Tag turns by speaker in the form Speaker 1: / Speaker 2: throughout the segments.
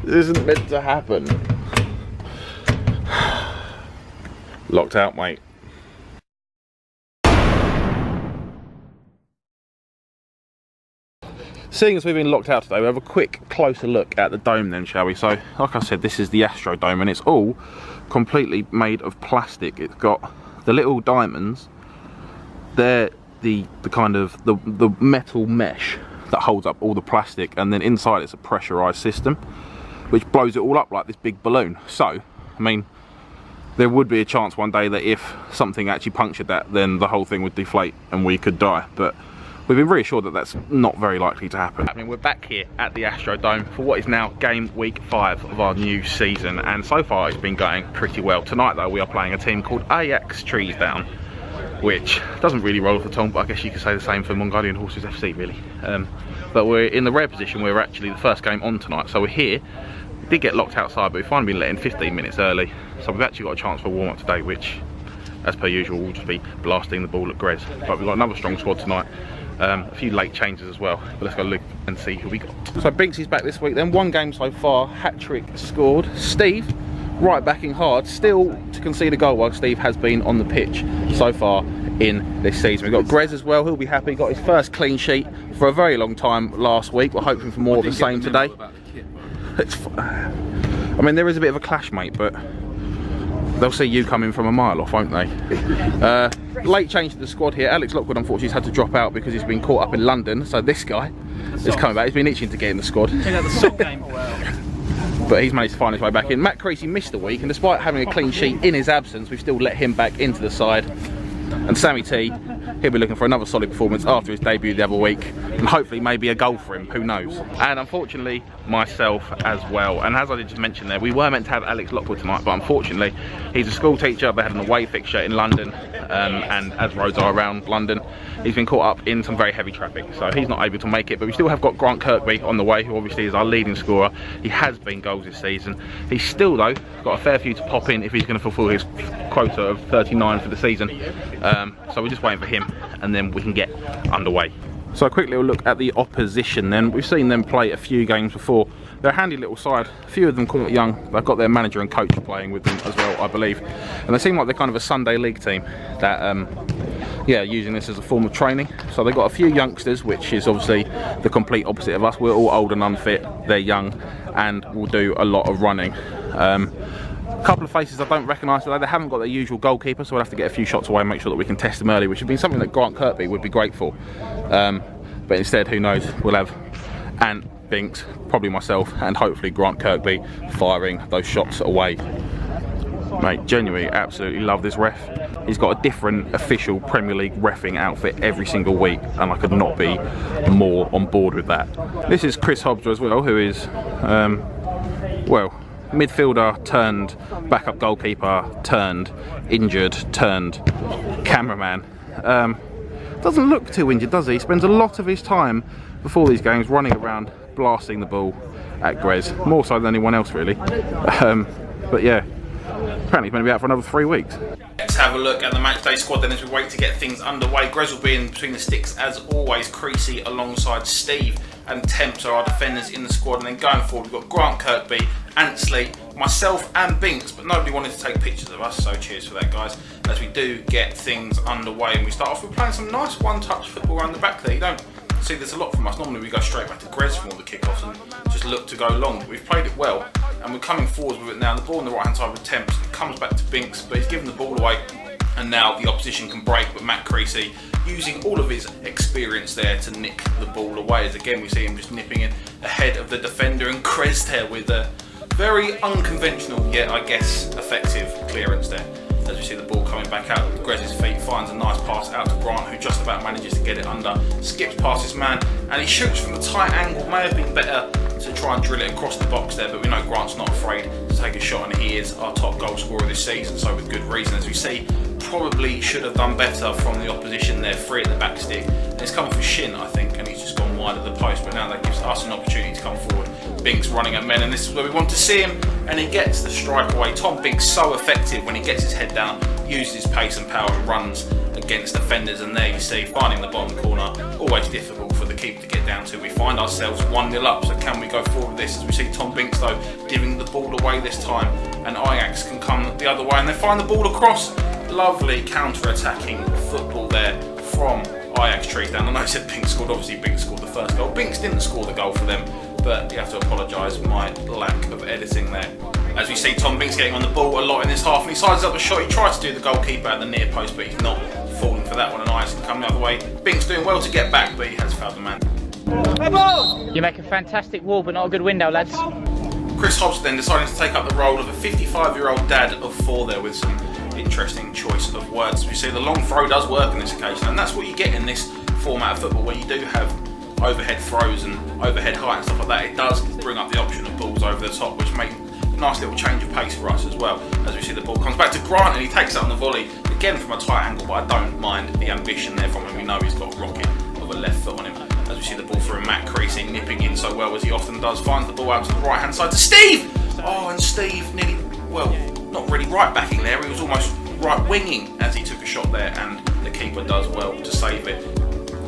Speaker 1: This isn't meant to happen. Locked out, mate. Seeing as we've been locked out today, we'll have a quick closer look at the dome then, shall we? So, like I said, this is the AstroDome and it's all completely made of plastic. It's got the little diamonds. They're the kind of the metal mesh that holds up all the plastic, and then inside it's a pressurized system which blows it all up like this big balloon. So, I mean, there would be a chance one day that if something actually punctured that, then the whole thing would deflate and we could die. But we've been reassured that that's not very likely to happen. I mean, we're back here at the AstroDome for what is now game week 5 of our new season, and so far it's been going pretty well. Tonight though, we are playing a team called Ajax Trees Down, which doesn't really roll off the tongue, but I guess you could say the same for Mongolian Horses FC really. But we're in the rare position we're actually the first game on tonight, so we're here. We did get locked outside, but we've finally been let in 15 minutes early, so we've actually got a chance for a warm-up today, which, as per usual, we'll just be blasting the ball at Grez. But we've got another strong squad tonight. A few late changes as well, but let's go look and see who we got. So Binksy's back this week then, 1 game so far, hat-trick scored. Steve, right backing hard, still to concede a goal while Steve has been on the pitch so far in this season. We've got Grez as well, he'll be happy, got his first clean sheet for a very long time last week. We're hoping for more of the same today. I mean, there is a bit of a clash, mate, but they'll see you coming from a mile off, won't they? Late change to the squad here. Alex Lockwood unfortunately has had to drop out because he's been caught up in London, so this guy is coming back. He's been itching to get in the squad.
Speaker 2: Check out the sock game.
Speaker 1: But he's managed to find his way back in. Matt Creasy missed a week, and despite having a clean sheet in his absence, we've still let him back into the side. And Sammy T, he'll be looking for another solid performance after his debut the other week, and hopefully maybe a goal for him, who knows. And unfortunately, myself as well. And as I did just mention there, we were meant to have Alex Lockwood tonight, but unfortunately, he's a school teacher. They had an away fixture in London, and as roads are around London, he's been caught up in some very heavy traffic, so he's not able to make it. But we still have got Grant Kirkby on the way, who obviously is our leading scorer. He has been goals this season. He's still, though, got a fair few to pop in if he's going to fulfil his quota of 39 for the season. So we're just waiting for him, and then we can get underway. So a quick little look at the opposition then. We've seen them play a few games before. They're a handy little side, a few of them quite young. They've got their manager and coach playing with them as well, I believe. And they seem like they're kind of a Sunday league team that, yeah, using this as a form of training. So they've got a few youngsters, which is obviously the complete opposite of us. We're all old and unfit, they're young, and will do a lot of running. A couple of faces I don't recognise today. They haven't got their usual goalkeeper, so we'll have to get a few shots away and make sure that we can test them early, which would be something that Grant Kirkby would be great for. But instead, who knows, we'll have Ant, Binks, probably myself, and hopefully Grant Kirkby firing those shots away. Mate, genuinely absolutely love this ref. He's got a different official Premier League reffing outfit every single week, and I could not be more on board with that. This is Chris Hobbs as well, who is, well, midfielder turned backup goalkeeper turned injured turned cameraman. Doesn't look too injured, does he? He spends a lot of his time before these games running around blasting the ball at Grez, more so than anyone else really. But yeah, apparently he's going to be out for another 3 weeks. Let's have a look at the matchday squad then as we wait to get things underway. Grez will be in between the sticks as always. Creasy alongside Steve and Temps are our defenders in the squad, and then going forward we've got Grant Kirkby, Ansley, myself and Binks, but nobody wanted to take pictures of us, so cheers for that guys, as we do get things underway. And we start off with playing some nice one-touch football around the back there. You don't see this a lot from us. Normally we go straight back to Grez from all the kickoffs and just look to go long, but we've played it well and we're coming forward with it now. The ball on the right hand side with Temps, it comes back to Binks, but he's given the ball away, and now the opposition can break, but Matt Creasy using all of his experience there to nick the ball away, as again we see him just nipping in ahead of the defender, and Grez there with a very unconventional yet I guess effective clearance there. As we see the ball coming back out of Grez's feet, finds a nice pass out to Grant, who just about manages to get it under, skips past his man, and he shoots from a tight angle. May have been better to try and drill it across the box there, but we know Grant's not afraid to take a shot, and he is our top goal scorer this season, so with good reason. As we see, probably should have done better from the opposition there, free at the back stick, and it's come for Shin I think, and he's just gone wide of the post, but now that gives us an opportunity to come forward. Binks running at men, and this is where we want to see him, and he gets the strike away. Tom Binks so effective when he gets his head down, uses his pace and power and runs against defenders, and there you see, finding the bottom corner, always always difficult for the keeper to get down to. We find ourselves 1-0 up, so can we go forward with this? As we see Tom Binks though giving the ball away this time, and Ajax can come the other way and they find the ball across. Lovely counter-attacking football there from Ajax trees down. I know I said Binks scored, obviously Binks scored the first goal. Binks didn't score the goal for them, but you have to apologise for my lack of editing there. As we see Tom Binks getting on the ball a lot in this half, and he sizes up a shot. He tries to do the goalkeeper at the near post, but he's not falling for that one, and Ajax can come the other way. Binks doing well to get back, but he has fouled the man.
Speaker 2: You make a fantastic wall, but not a good window, lads.
Speaker 1: Chris Hobbs then deciding to take up the role of a 55-year-old dad of 4 there with some interesting choice of words. We see the long throw does work on this occasion, and that's what you get in this format of football, where you do have overhead throws and overhead height and stuff like that. It does bring up the option of balls over the top, which make a nice little change of pace for us as well. As we see the ball comes back to Grant, and he takes it on the volley again from a tight angle, but I don't mind the ambition there from him. We know he's got a rocket of a left foot on him. As we see the ball through Matt Creasy nipping in so well as he often does, finds the ball out to the right hand side to Steve. Oh, and Steve nearly, well, not really right backing there, he was almost right winging as he took a shot there, and the keeper does well to save it.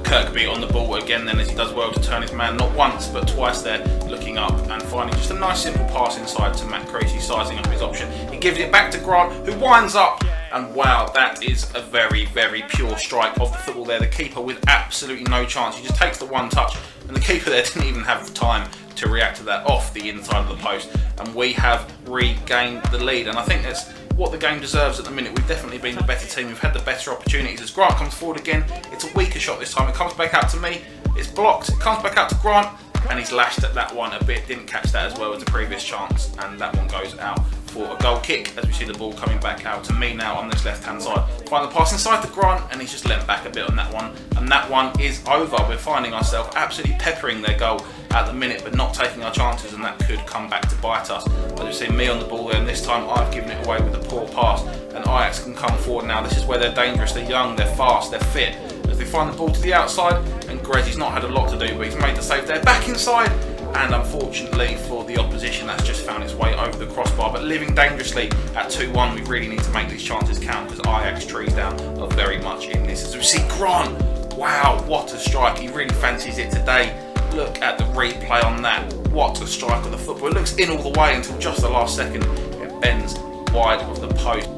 Speaker 1: Kirkby on the ball again then, as he does well to turn his man not once but twice there, looking up and finding just a nice simple pass inside to Matt Creasy, sizing up his option. He gives it back to Grant, who winds up, and wow, that is a very, very pure strike of the football there. The keeper with absolutely no chance. He just takes the one touch, and the keeper there didn't even have time to react to that off the inside of the post, and we have regained the lead. And I think that's what the game deserves at the minute. We've definitely been the better team. We've had the better opportunities. As Grant comes forward again, it's a weaker shot this time. It comes back out to me, it's blocked, it comes back out to Grant, and he's lashed at that one a bit. Didn't catch that as well as the previous chance, and that one goes out for a goal kick. As we see the ball coming back out to me now on this left hand side. Find the pass inside to Grant, and he's just leant back a bit on that one, and that one is over. We're finding ourselves absolutely peppering their goal at the minute, but not taking our chances, and that could come back to bite us. As we see me on the ball there, and this time I've given it away with a poor pass, and Ajax can come forward now. This is where they're dangerous, they're young, they're fast, they're fit. As they find the ball to the outside, and Grezzy's not had a lot to do, but he's made the save there, back inside, and unfortunately for the opposition, that's just found its way over the crossbar. But living dangerously at 2-1, we really need to make these chances count, because Ajax trees down are very much in this. As we see Grant, wow, what a strike, he really fancies it today. Look at the replay on that, what a strike of the football. It looks in all the way until just the last second, it bends wide of the post.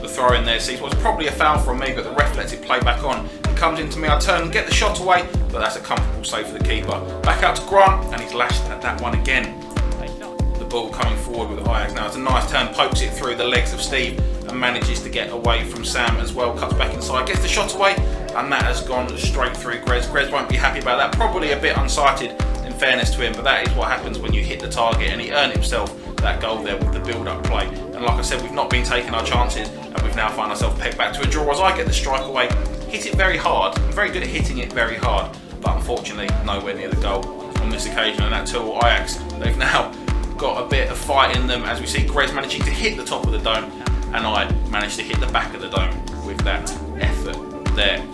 Speaker 1: The throw in there sees what's probably a foul from me, but the ref lets it play back on. It comes into me, I turn and get the shot away, but that's a comfortable save for the keeper. Back out to Grant, and he's lashed at that one again. The ball coming forward with Ajax now. It's a nice turn, pokes it through the legs of Steve and manages to get away from Sam as well. Cuts back inside, gets the shot away, and that has gone straight through Grez. Grez won't be happy about that, probably a bit unsighted in fairness to him, but that is what happens when you hit the target, and he earned himself that goal there with the build-up play. And like I said, we've not been taking our chances, and we've now found ourselves pegged back to a draw as I get the strike away. Hit it very hard, I'm very good at hitting it very hard, but unfortunately nowhere near the goal on this occasion. And that tool Ajax, they've now got a bit of fight in them, as we see Grez managing to hit the top of the dome, and I managed to hit the back of the dome with that effort there.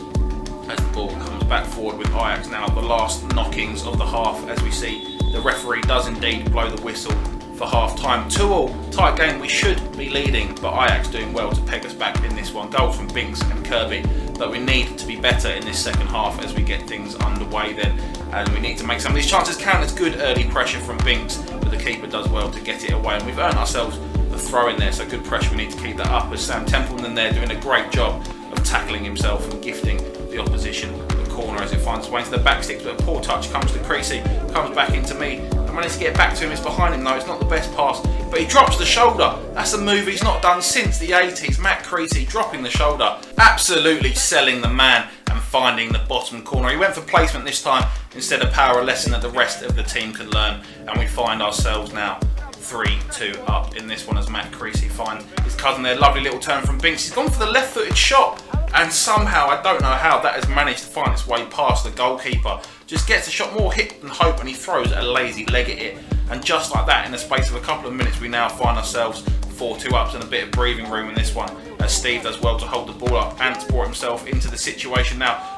Speaker 1: As the ball comes back forward with Ajax now, the last knockings of the half, as we see the referee does indeed blow the whistle for half time. 2-2, tight game, we should be leading, but Ajax doing well to peg us back in this one. Goals from Binks and Kirby, but we need to be better in this second half as we get things underway then, and we need to make some of these chances count. It's good early pressure from Binks, but the keeper does well to get it away, and we've earned ourselves the throw in there, so good pressure, we need to keep that up, as Sam Templeman there doing a great job of tackling himself and gifting the opposition the corner as it finds its way into the back six, but a poor touch comes to Creasy, comes back into me. I managed to get back to him, it's behind him though, it's not the best pass, but he drops the shoulder. That's a move he's not done since the 80s. Matt Creasy dropping the shoulder, absolutely selling the man and finding the bottom corner. He went for placement this time instead of power, a lesson that the rest of the team can learn, and we find ourselves now 3-2 up in this one as Matt Creasy finds his cousin there. Lovely little turn from Binks. He's gone for the left-footed shot, and somehow, I don't know how, that has managed to find its way past the goalkeeper. Just gets a shot, more hit than hope, and he throws a lazy leg at it. And just like that, in the space of a couple of minutes, we now find ourselves 4-2 ups and a bit of breathing room in this one, as Steve does well to hold the ball up and brought himself into the situation now.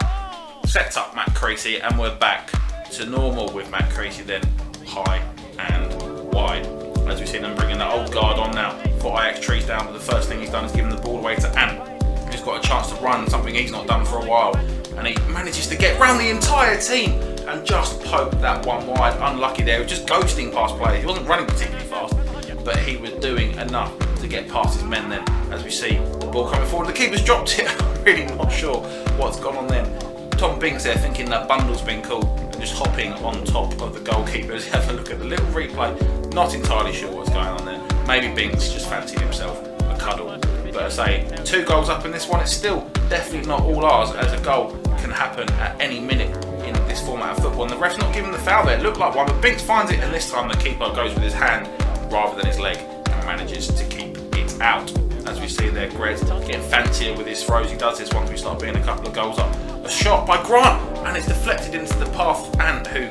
Speaker 1: Sets up Matt Creasy, and we're back to normal with Matt Creasy then high and wide. As we see them bringing the old guard on now for Ajax trees down, but the first thing he's done is given the ball away to Ant, who's got a chance to run, something he's not done for a while, and he manages to get round the entire team and just poke that one wide. Unlucky there, just ghosting past players. He wasn't running particularly fast, but he was doing enough to get past his men then. As we see the ball coming forward, the keeper's dropped it. I'm really not sure what's gone on then. Tom Binks there thinking that bundle's been called and just hopping on top of the goalkeeper as he has a look at the little replay. Not entirely sure what's going on there. Maybe Binks just fancied himself a cuddle. But I say, 2 goals up in this one. It's still definitely not all ours, as a goal can happen at any minute in this format of football. And the ref's not giving the foul there. It looked like one, but Binks finds it, and this time the keeper goes with his hand rather than his leg and manages to keep it out. As we see there, Grez getting fancier with his throws. He does this once we start being a couple of goals up. A shot by Grant, and it's deflected into the path of Ant, who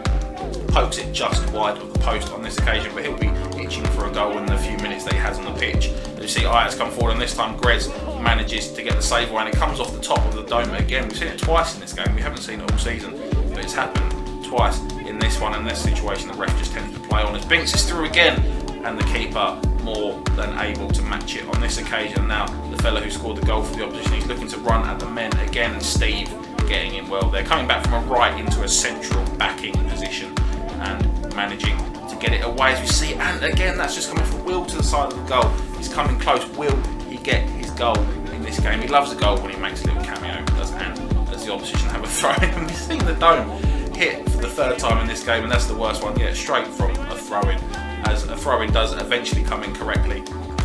Speaker 1: pokes it just wide of the post on this occasion, but he'll be itching for a goal in the few minutes that he has on the pitch. As you see Ajax come forward, and this time Grez manages to get the save away, and it comes off the top of the dome again. We've seen it twice in this game. We haven't seen it all season, but it's happened twice in this one. In this situation, the ref just tends to play on as Binks is through again, and the keeper more than able to match it on this occasion. Now the fella who scored the goal for the opposition, he's looking to run at the men again, and Steve getting in well. They're coming back from a right into a central backing position and managing to get it away, as we see. And again, that's just coming from Will to the side of the goal. He's coming close. Will he get his goal in this game? He loves a goal when he makes a little cameo, does Ant, as the opposition have a throw in. And we've seen the dome hit for the 3rd time in this game, and that's the worst one. Yeah, straight from a throw-in, as a throw-in does eventually come in correctly,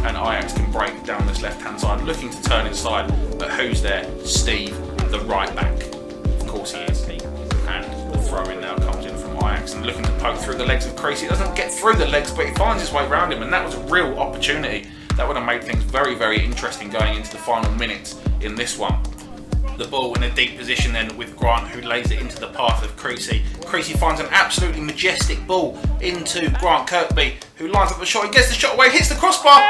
Speaker 1: and Ajax can break down this left-hand side, looking to turn inside. But who's there? Steve, the right back. Of course he is. And the throw-in now comes in from Ajax, and looking to poke through the legs of Creasy. He doesn't get through the legs, but he finds his way around him, and that was a real opportunity. That would have made things very, very interesting going into the final minutes in this one. The ball in a deep position then with Grant, who lays it into the path of Creasy. Creasy finds an absolutely majestic ball into Grant Kirkby, who lines up the shot. He gets the shot away, hits the crossbar.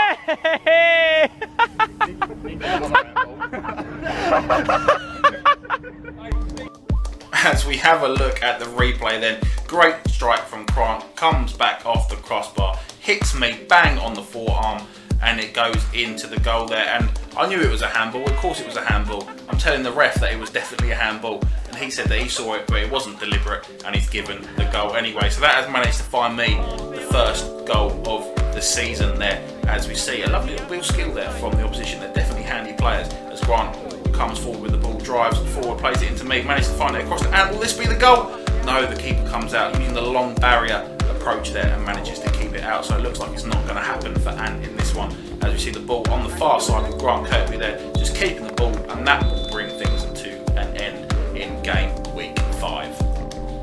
Speaker 1: As we have a look at the replay then, great strike from Grant, comes back off the crossbar, hits me bang on the forearm, and it goes into the goal there. And I knew it was a handball. Of course it was a handball. I'm telling the ref that it was definitely a handball, and he said that he saw it, but it wasn't deliberate, and he's given the goal anyway. So that has managed to find me the first goal of the season there. As we see, a lovely little skill there from the opposition. They're definitely handy players, as Grant comes forward with the ball, drives forward, plays it into me, managed to find it across, and will this be the goal? No, the keeper comes out using the long barrier approach there and manages to keep it out. So it looks like it's not going to happen for Ant in this one. As we see the ball on the far side with Grant Kirkby there, just keeping the ball, and that will bring things to an end in game week 5.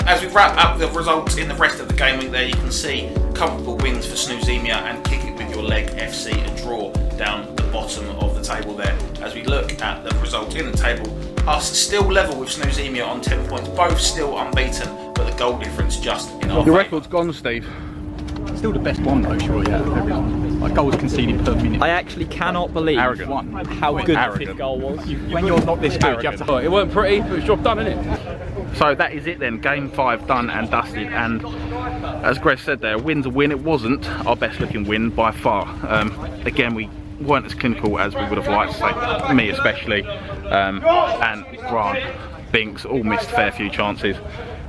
Speaker 1: As we wrap up the results in the rest of the game week there, you can see comfortable wins for Snoozemia and Kick It With Your Leg FC, a draw down the bottom of the table there. As we look at the results in the table, us still level with Snoozemia on 10 points, both still unbeaten, but the goal difference just in our
Speaker 3: The
Speaker 1: favour.
Speaker 3: record's gone, Steve.
Speaker 4: Still the best one though, surely, out of everyone. Like goals conceded per minute.
Speaker 2: I actually cannot believe
Speaker 3: Arrogant.
Speaker 2: how good the 5th goal was.
Speaker 4: When you're not this good, you have to...
Speaker 3: It weren't pretty, but it's job done, innit? So that is it then, game 5 done and dusted, and as Greg said there, a win's a win. It wasn't our best looking win by far. Again, we weren't as clinical as we would have liked, say, me especially, and Grant, Binks, all missed a fair few chances.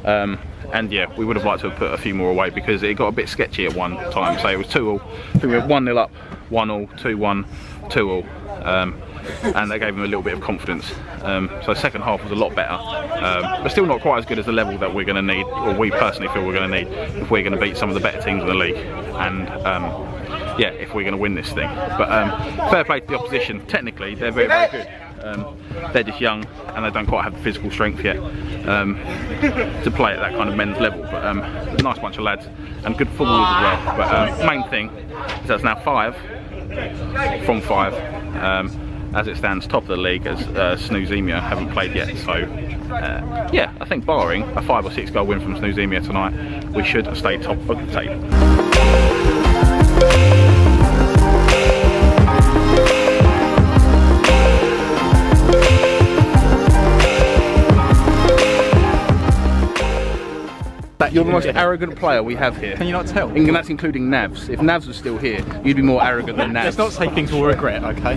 Speaker 3: And yeah, we would have liked to have put a few more away because it got a bit sketchy at one time. So it was 2-2. I think we were 1-0 up, 1-2, 2-1, 2-2. And that gave them a little bit of confidence. So second half was a lot better, but still not quite as good as the level that we're going to need, or we personally feel we're going to need, if we're going to beat some of the better teams in the league. And yeah, if we're going to win this thing. But fair play to the opposition. Technically, they're very, very good. They're just young and they don't quite have the physical strength yet to play at that kind of men's level. But a nice bunch of lads and good footballers as well. But main thing is that's now 5 from 5. As it stands, top of the league, as Snoozemia haven't played yet. So yeah, I think barring a 5 or 6 goal win from Snoozemia tonight, we should stay top of the table. You're the most arrogant player we have here.
Speaker 4: Can you not tell?
Speaker 3: And that's including Navs. If Navs was still here, you'd be more arrogant than Navs.
Speaker 4: Let's not say things we'll regret, okay?